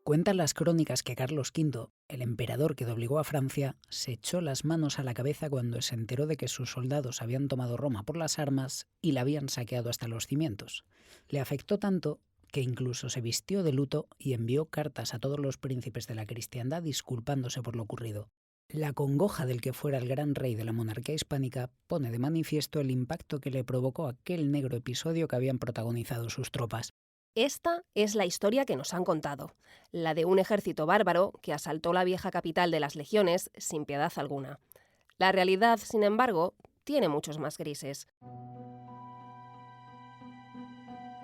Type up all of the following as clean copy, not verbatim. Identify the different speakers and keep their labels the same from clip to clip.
Speaker 1: Cuentan las crónicas que Carlos V, el emperador que doblegó a Francia, se echó las manos a la cabeza cuando se enteró de que sus soldados habían tomado Roma por las armas y la habían saqueado hasta los cimientos. Le afectó tanto que incluso se vistió de luto y envió cartas a todos los príncipes de la cristiandad disculpándose por lo ocurrido. La congoja del que fuera el gran rey de la monarquía hispánica pone de manifiesto el impacto que le provocó aquel negro episodio que habían protagonizado sus tropas.
Speaker 2: Esta es la historia que nos han contado, la de un ejército bárbaro que asaltó la vieja capital de las legiones sin piedad alguna. La realidad, sin embargo, tiene muchos más grises.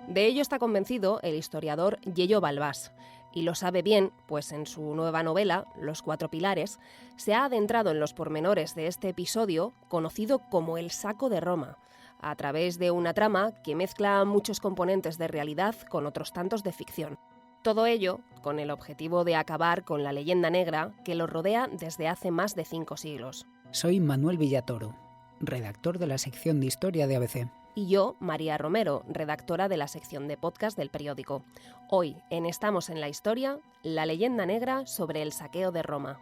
Speaker 2: De ello está convencido el historiador Yello Balbás, y lo sabe bien, pues en su nueva novela, Los Cuatro Pilares, se ha adentrado en los pormenores de este episodio conocido como el Saco de Roma, a través de una trama que mezcla muchos componentes de realidad con otros tantos de ficción. Todo ello con el objetivo de acabar con la leyenda negra que lo rodea desde hace más de 5 siglos.
Speaker 1: Soy Manuel Villatoro, redactor de la sección de Historia de ABC.
Speaker 2: Y yo, María Romero, redactora de la sección de podcast del periódico. Hoy, en Estamos en la Historia, la leyenda negra sobre el saqueo de Roma.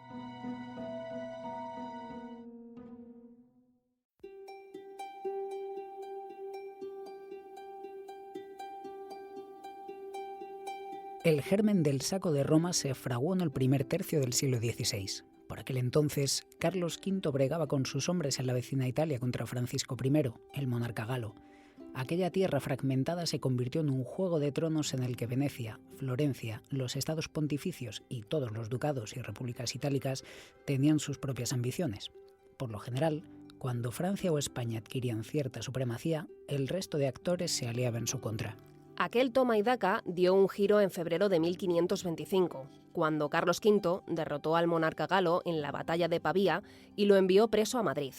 Speaker 1: El germen del saco de Roma se fraguó en el primer tercio del siglo XVI. Por aquel entonces, Carlos V bregaba con sus hombres en la vecina Italia contra Francisco I, el monarca galo. Aquella tierra fragmentada se convirtió en un juego de tronos en el que Venecia, Florencia, los estados pontificios y todos los ducados y repúblicas itálicas tenían sus propias ambiciones. Por lo general, cuando Francia o España adquirían cierta supremacía, el resto de actores se aliaba en su contra.
Speaker 2: Aquel toma y daca dio un giro en febrero de 1525, cuando Carlos V derrotó al monarca galo en la batalla de Pavía y lo envió preso a Madrid.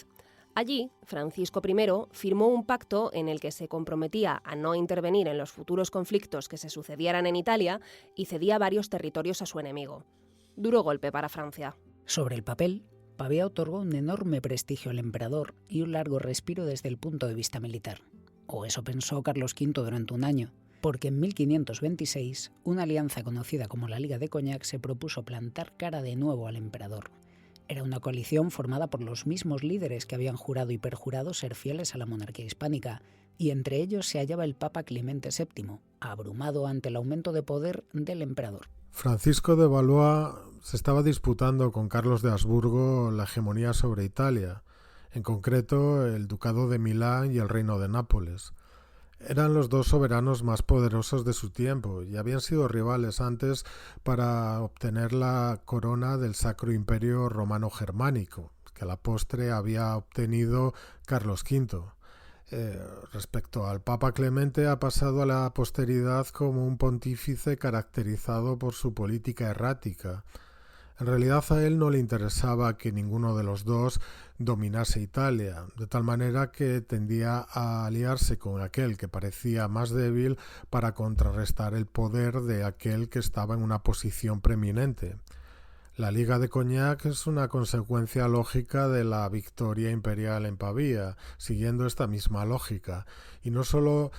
Speaker 2: Allí, Francisco I firmó un pacto en el que se comprometía a no intervenir en los futuros conflictos que se sucedieran en Italia y cedía varios territorios a su enemigo. Duro golpe para Francia.
Speaker 1: Sobre el papel, Pavía otorgó un enorme prestigio al emperador y un largo respiro desde el punto de vista militar. O eso pensó Carlos V durante un año, porque en 1526 una alianza conocida como la Liga de Cognac se propuso plantar cara de nuevo al emperador. Era una coalición formada por los mismos líderes que habían jurado y perjurado ser fieles a la monarquía hispánica, y entre ellos se hallaba el Papa Clemente VII, abrumado ante el aumento de poder del emperador.
Speaker 3: Francisco de Valois se estaba disputando con Carlos de Habsburgo la hegemonía sobre Italia, en concreto el Ducado de Milán y el Reino de Nápoles. Eran los dos soberanos más poderosos de su tiempo y habían sido rivales antes para obtener la corona del Sacro Imperio Romano Germánico, que a la postre había obtenido Carlos V. Respecto al Papa Clemente, ha pasado a la posteridad como un pontífice caracterizado por su política errática. En realidad a él no le interesaba que ninguno de los dos dominase Italia, de tal manera que tendía a aliarse con aquel que parecía más débil para contrarrestar el poder de aquel que estaba en una posición preeminente. La Liga de Cognac es una consecuencia lógica de la victoria imperial en Pavía, siguiendo esta misma lógica, y no solo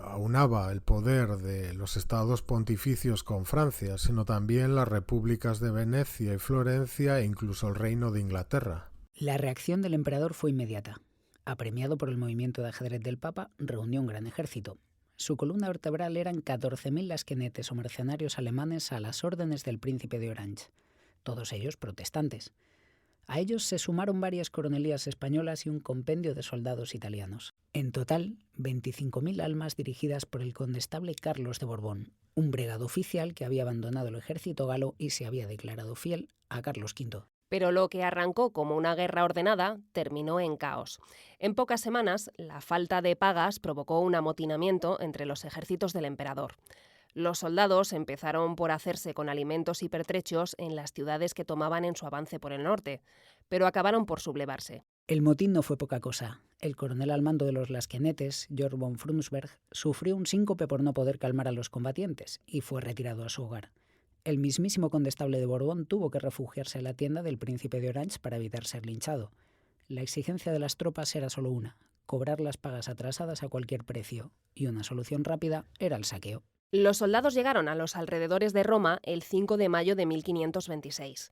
Speaker 3: aunaba el poder de los estados pontificios con Francia, sino también las repúblicas de Venecia y Florencia e incluso el reino de Inglaterra.
Speaker 1: La reacción del emperador fue inmediata. Apremiado por el movimiento de ajedrez del Papa, reunió un gran ejército. Su columna vertebral eran 14.000 lasquenetes o mercenarios alemanes a las órdenes del príncipe de Orange, todos ellos protestantes. A ellos se sumaron varias coronelías españolas y un compendio de soldados italianos. En total, 25.000 almas dirigidas por el condestable Carlos de Borbón, un bregado oficial que había abandonado el ejército galo y se había declarado fiel a Carlos V.
Speaker 2: Pero lo que arrancó como una guerra ordenada terminó en caos. En pocas semanas, la falta de pagas provocó un amotinamiento entre los ejércitos del emperador. Los soldados empezaron por hacerse con alimentos y pertrechos en las ciudades que tomaban en su avance por el norte, pero acabaron por sublevarse.
Speaker 1: El motín no fue poca cosa. El coronel al mando de los lasquenetes, Georg von Frundsberg, sufrió un síncope por no poder calmar a los combatientes y fue retirado a su hogar. El mismísimo condestable de Borbón tuvo que refugiarse en la tienda del príncipe de Orange para evitar ser linchado. La exigencia de las tropas era solo una: cobrar las pagas atrasadas a cualquier precio, y una solución rápida era el saqueo.
Speaker 2: Los soldados llegaron a los alrededores de Roma el 5 de mayo de 1526.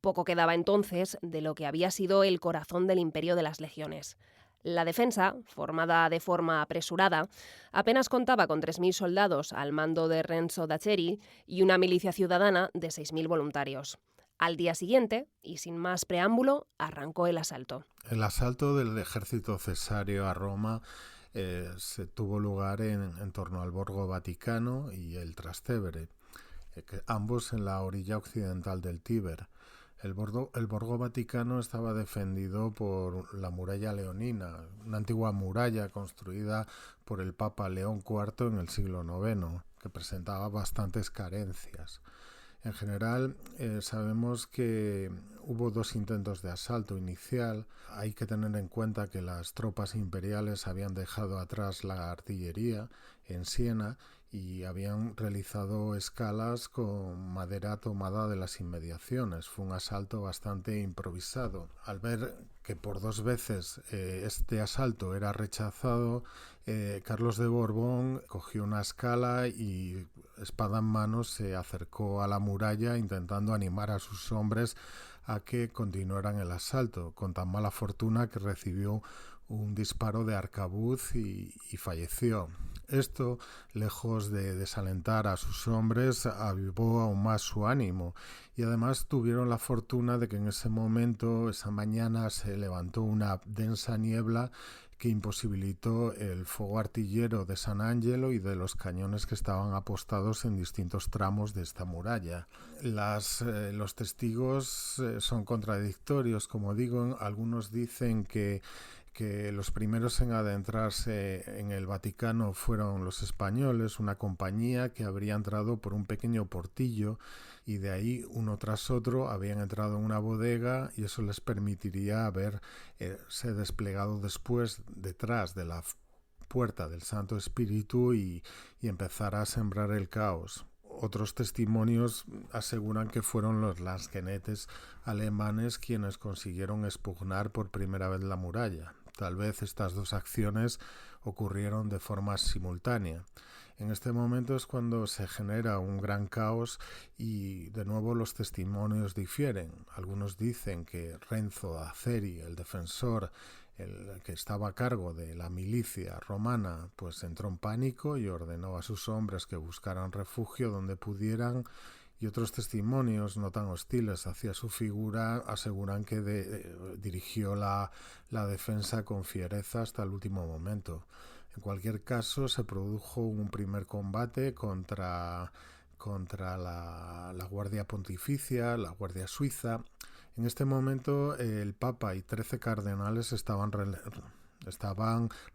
Speaker 2: Poco quedaba entonces de lo que había sido el corazón del imperio de las legiones. La defensa, formada de forma apresurada, apenas contaba con 3.000 soldados al mando de Renzo d'Aceri y una milicia ciudadana de 6.000 voluntarios. Al día siguiente, y sin más preámbulo, arrancó el asalto.
Speaker 3: El asalto del ejército cesario a Roma se tuvo lugar en torno al Borgo Vaticano y el Trastevere, ambos en la orilla occidental del Tíber. El Borgo Vaticano estaba defendido por la muralla leonina, una antigua muralla construida por el Papa León IV en el siglo IX, que presentaba bastantes carencias. En general, sabemos que hubo 2 intentos de asalto inicial. Hay que tener en cuenta que las tropas imperiales habían dejado atrás la artillería en Siena y habían realizado escalas con madera tomada de las inmediaciones. Fue un asalto bastante improvisado. Al ver que por 2 veces este asalto era rechazado, Carlos de Borbón cogió una escala y, espada en mano, se acercó a la muralla intentando animar a sus hombres a que continuaran el asalto, con tan mala fortuna que recibió un disparo de arcabuz y falleció. Esto, lejos de desalentar a sus hombres, avivó aún más su ánimo, y además tuvieron la fortuna de que en ese momento, esa mañana, se levantó una densa niebla que imposibilitó el fuego artillero de San Angelo y de los cañones que estaban apostados en distintos tramos de esta muralla. Los testigos son contradictorios, como digo. Algunos dicen que los primeros en adentrarse en el Vaticano fueron los españoles, una compañía que habría entrado por un pequeño portillo, y de ahí, uno tras otro, habían entrado en una bodega, y eso les permitiría haberse desplegado después detrás de la puerta del Santo Espíritu y empezar a sembrar el caos. Otros testimonios aseguran que fueron los lansquenetes alemanes quienes consiguieron expugnar por primera vez la muralla. Tal vez estas 2 acciones ocurrieron de forma simultánea. En este momento es cuando se genera un gran caos y de nuevo los testimonios difieren. Algunos dicen que Renzo d'Aceri, el defensor, el que estaba a cargo de la milicia romana, pues entró en pánico y ordenó a sus hombres que buscaran refugio donde pudieran, y otros testimonios no tan hostiles hacia su figura aseguran que dirigió la defensa con fiereza hasta el último momento. En cualquier caso, se produjo un primer combate contra la Guardia Pontificia, la Guardia Suiza. En este momento el Papa y 13 cardenales estaban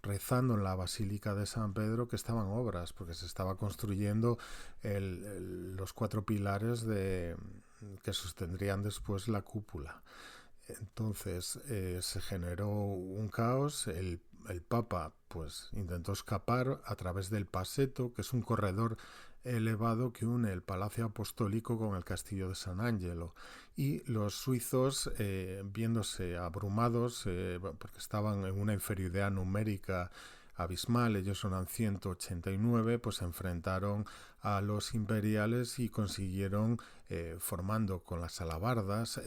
Speaker 3: rezando en la Basílica de San Pedro, que estaban en obras, porque se estaba construyendo los 4 pilares que sostendrían después la cúpula. Entonces se generó un caos. El Papa pues intentó escapar a través del Paseto, que es un corredor elevado que une el Palacio Apostólico con el Castillo de San Angelo, y los suizos, viéndose abrumados porque estaban en una inferioridad numérica abismal, ellos eran 189, pues se enfrentaron a los imperiales y consiguieron, formando con las alabardas,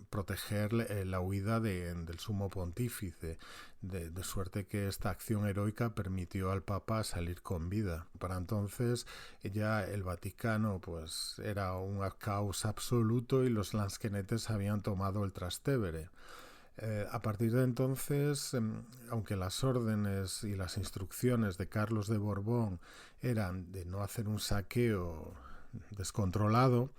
Speaker 3: proteger la huida del sumo pontífice, de suerte que esta acción heroica permitió al Papa salir con vida. Para entonces ya el Vaticano pues era un caos absoluto y los lansquenetes habían tomado el Trastevere. A partir de entonces, aunque las órdenes y las instrucciones de Carlos de Borbón eran de no hacer un saqueo descontrolado,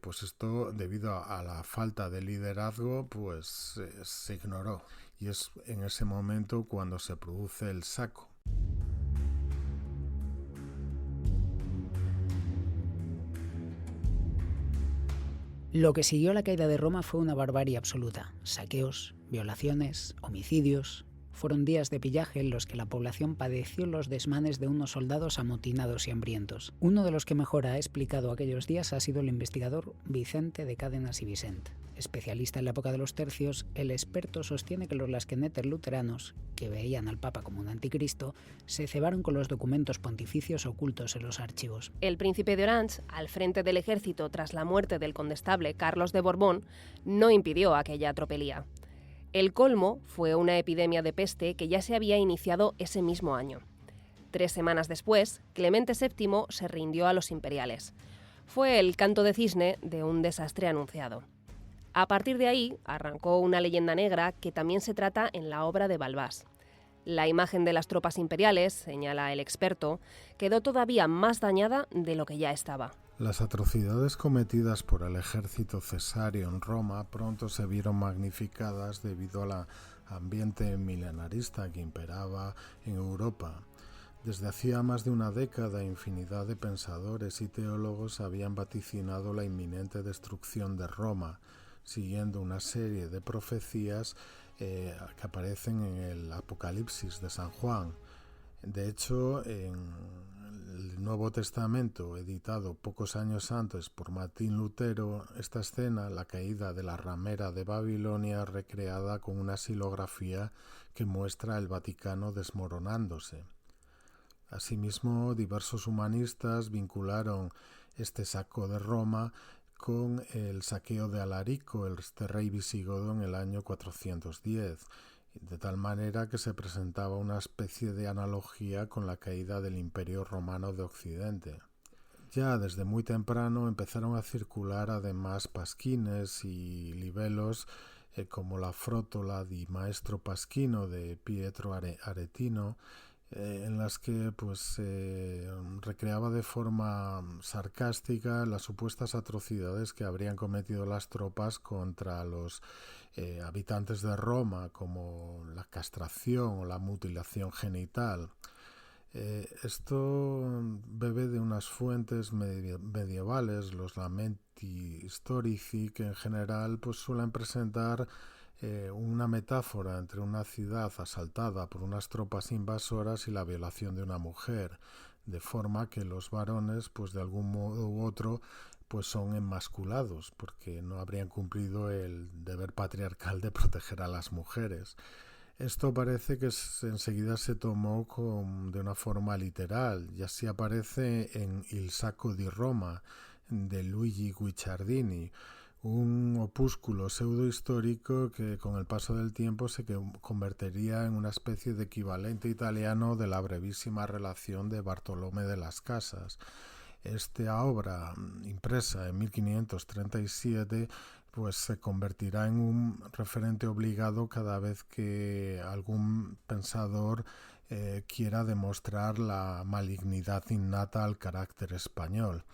Speaker 3: pues esto, debido a la falta de liderazgo, pues se ignoró. Y es en ese momento cuando se produce el saco.
Speaker 1: Lo que siguió a la caída de Roma fue una barbarie absoluta. Saqueos, violaciones, homicidios. Fueron días de pillaje en los que la población padeció los desmanes de unos soldados amotinados y hambrientos. Uno de los que mejor ha explicado aquellos días ha sido el investigador Vicente de Cádenas y Vicent, Especialista en la época de los tercios, el experto sostiene que los lasquenetes luteranos, que veían al Papa como un anticristo, se cebaron con los documentos pontificios ocultos en los archivos.
Speaker 2: El príncipe de Orange, al frente del ejército tras la muerte del condestable Carlos de Borbón, no impidió aquella tropelía. El colmo fue una epidemia de peste que ya se había iniciado ese mismo año. 3 semanas después, Clemente VII se rindió a los imperiales. Fue el canto de cisne de un desastre anunciado. A partir de ahí, arrancó una leyenda negra que también se trata en la obra de Balbás. La imagen de las tropas imperiales, señala el experto, quedó todavía más dañada de lo que ya estaba.
Speaker 3: Las atrocidades cometidas por el ejército cesáreo en Roma pronto se vieron magnificadas debido al ambiente milenarista que imperaba en Europa. Desde hacía más de una década, infinidad de pensadores y teólogos habían vaticinado la inminente destrucción de Roma, siguiendo una serie de profecías que aparecen en el Apocalipsis de San Juan. De hecho, en el Nuevo Testamento, editado pocos años antes por Martín Lutero, esta escena, la caída de la ramera de Babilonia, recreada con una xilografía que muestra el Vaticano desmoronándose. Asimismo, diversos humanistas vincularon este saco de Roma con el saqueo de Alarico, este rey visigodo, en el año 410, de tal manera que se presentaba una especie de analogía con la caída del Imperio Romano de Occidente. Ya desde muy temprano empezaron a circular además pasquines y libelos como la Frótola di Maestro Pasquino de Pietro Aretino, en las que recreaba de forma sarcástica las supuestas atrocidades que habrían cometido las tropas contra los habitantes de Roma, como la castración o la mutilación genital. Esto bebe de unas fuentes medievales, los Lamenti Storici, que en general suelen presentar una metáfora entre una ciudad asaltada por unas tropas invasoras y la violación de una mujer, de forma que los varones, de algún modo u otro, son enmasculados, porque no habrían cumplido el deber patriarcal de proteger a las mujeres. Esto parece que enseguida se tomó de una forma literal, y así aparece en Il Sacco di Roma, de Luigi Guicciardini, un opúsculo pseudohistórico que con el paso del tiempo se convertiría en una especie de equivalente italiano de la brevísima relación de Bartolomé de las Casas. Esta obra, impresa en 1537, se convertirá en un referente obligado cada vez que algún pensador quiera demostrar la malignidad innata al carácter español,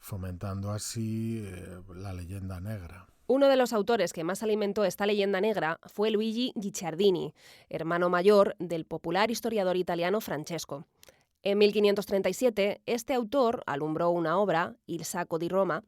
Speaker 3: fomentando así la leyenda negra.
Speaker 2: Uno de los autores que más alimentó esta leyenda negra fue Luigi Guicciardini, hermano mayor del popular historiador italiano Francesco. En 1537, este autor alumbró una obra, Il Sacco di Roma,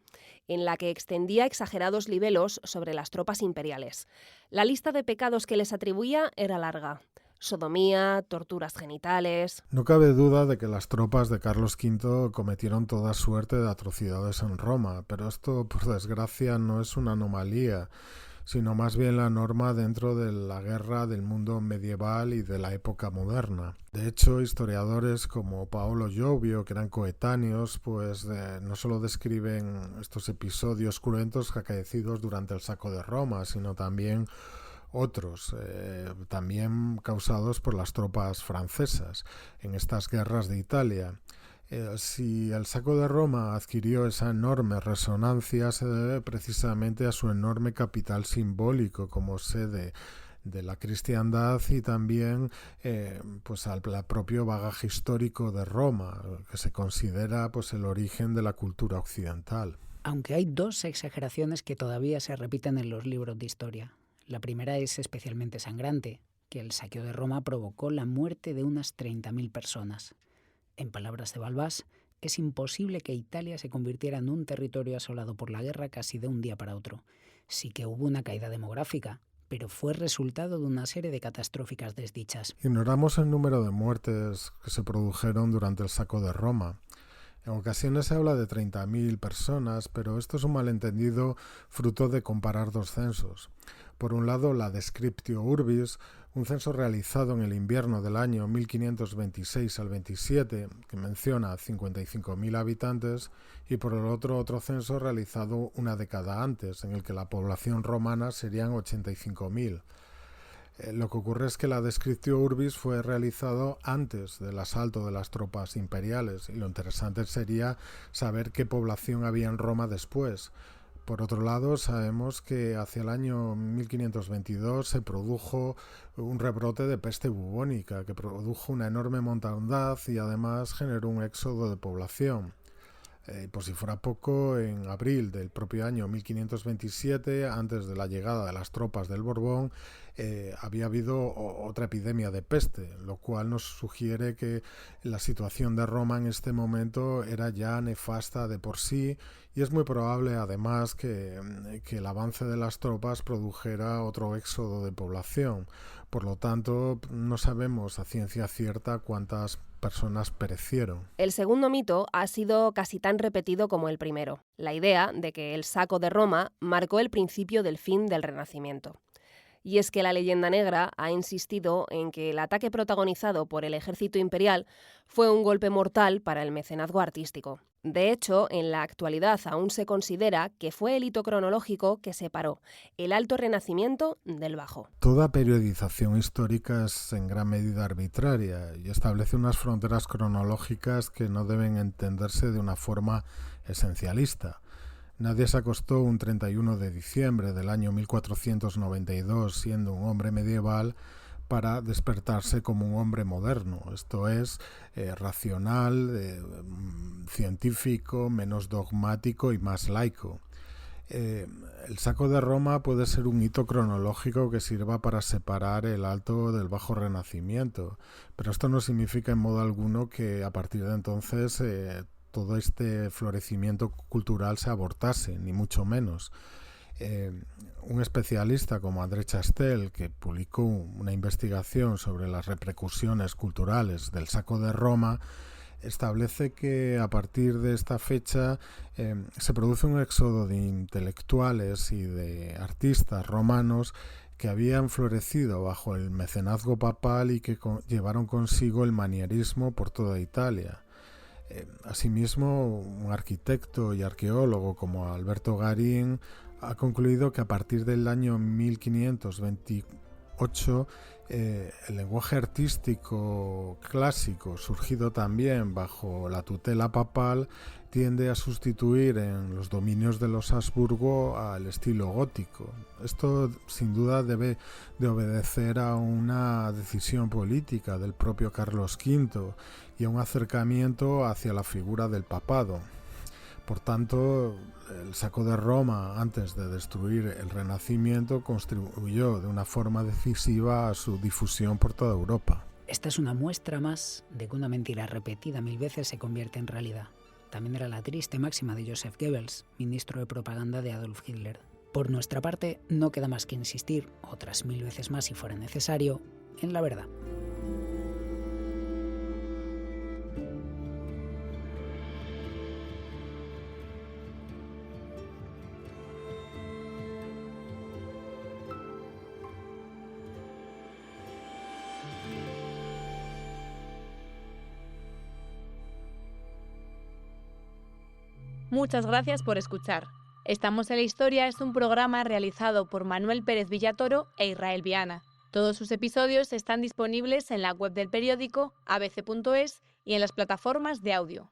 Speaker 2: en la que extendía exagerados libelos sobre las tropas imperiales. La lista de pecados que les atribuía era larga: sodomía, torturas genitales.
Speaker 3: No cabe duda de que las tropas de Carlos V cometieron toda suerte de atrocidades en Roma, pero esto, por desgracia, no es una anomalía, sino más bien la norma dentro de la guerra del mundo medieval y de la época moderna. De hecho, historiadores como Paolo Giovio, que eran coetáneos, no solo describen estos episodios cruentos acaecidos durante el saco de Roma, sino también otros, también causados por las tropas francesas en estas guerras de Italia. Si el saco de Roma adquirió esa enorme resonancia, se debe precisamente a su enorme capital simbólico como sede de la cristiandad y también al propio bagaje histórico de Roma, que se considera el origen de la cultura occidental.
Speaker 1: Aunque hay 2 exageraciones que todavía se repiten en los libros de historia. La primera es especialmente sangrante, que el saqueo de Roma provocó la muerte de unas 30.000 personas. En palabras de Balbás, es imposible que Italia se convirtiera en un territorio asolado por la guerra casi de un día para otro. Sí que hubo una caída demográfica, pero fue resultado de una serie de catastróficas desdichas.
Speaker 3: Ignoramos el número de muertes que se produjeron durante el saco de Roma. En ocasiones se habla de 30.000 personas, pero esto es un malentendido fruto de comparar dos censos. Por un lado, la Descriptio Urbis, un censo realizado en el invierno del año 1526 al 27, que menciona 55.000 habitantes, y por el otro censo realizado una década antes, en el que la población romana serían 85.000. Lo que ocurre es que la Descriptio Urbis fue realizado antes del asalto de las tropas imperiales, y lo interesante sería saber qué población había en Roma después. Por otro lado, sabemos que hacia el año 1522 se produjo un rebrote de peste bubónica que produjo una enorme mortandad y además generó un éxodo de población. Por si fuera poco, en abril del propio año 1527, antes de la llegada de las tropas del Borbón, había habido otra epidemia de peste, lo cual nos sugiere que la situación de Roma en este momento era ya nefasta de por sí, y es muy probable además que el avance de las tropas produjera otro éxodo de población. Por lo tanto, no sabemos a ciencia cierta cuántas personas perecieron.
Speaker 2: El segundo mito ha sido casi tan repetido como el primero, la idea de que el saco de Roma marcó el principio del fin del Renacimiento. Y es que la leyenda negra ha insistido en que el ataque protagonizado por el ejército imperial fue un golpe mortal para el mecenazgo artístico. De hecho, en la actualidad aún se considera que fue el hito cronológico que separó el Alto Renacimiento del Bajo.
Speaker 3: Toda periodización histórica es en gran medida arbitraria y establece unas fronteras cronológicas que no deben entenderse de una forma esencialista. Nadie se acostó un 31 de diciembre del año 1492 siendo un hombre medieval para despertarse como un hombre moderno, esto es, racional, científico, menos dogmático y más laico. El saco de Roma puede ser un hito cronológico que sirva para separar el Alto del Bajo Renacimiento, pero esto no significa en modo alguno que a partir de entonces todo este florecimiento cultural se abortase, ni mucho menos. Un especialista como André Chastel, que publicó una investigación sobre las repercusiones culturales del saco de Roma, establece que a partir de esta fecha se produce un éxodo de intelectuales y de artistas romanos que habían florecido bajo el mecenazgo papal y que llevaron consigo el manierismo por toda Italia. Asimismo, un arquitecto y arqueólogo como Alberto Garín ha concluido que a partir del año 1528 el lenguaje artístico clásico, surgido también bajo la tutela papal, tiende a sustituir en los dominios de los Habsburgo al estilo gótico. Esto sin duda debe de obedecer a una decisión política del propio Carlos V y a un acercamiento hacia la figura del papado. Por tanto, el saco de Roma, antes de destruir el Renacimiento, contribuyó de una forma decisiva a su difusión por toda Europa.
Speaker 1: Esta es una muestra más de que una mentira repetida 1000 veces se convierte en realidad. También era la triste máxima de Joseph Goebbels, ministro de propaganda de Adolf Hitler. Por nuestra parte, no queda más que insistir, otras 1000 veces más si fuera necesario, en la verdad.
Speaker 4: Muchas gracias por escuchar. Estamos en la Historia es un programa realizado por Manuel Pérez Villatoro e Israel Viana. Todos sus episodios están disponibles en la web del periódico abc.es y en las plataformas de audio.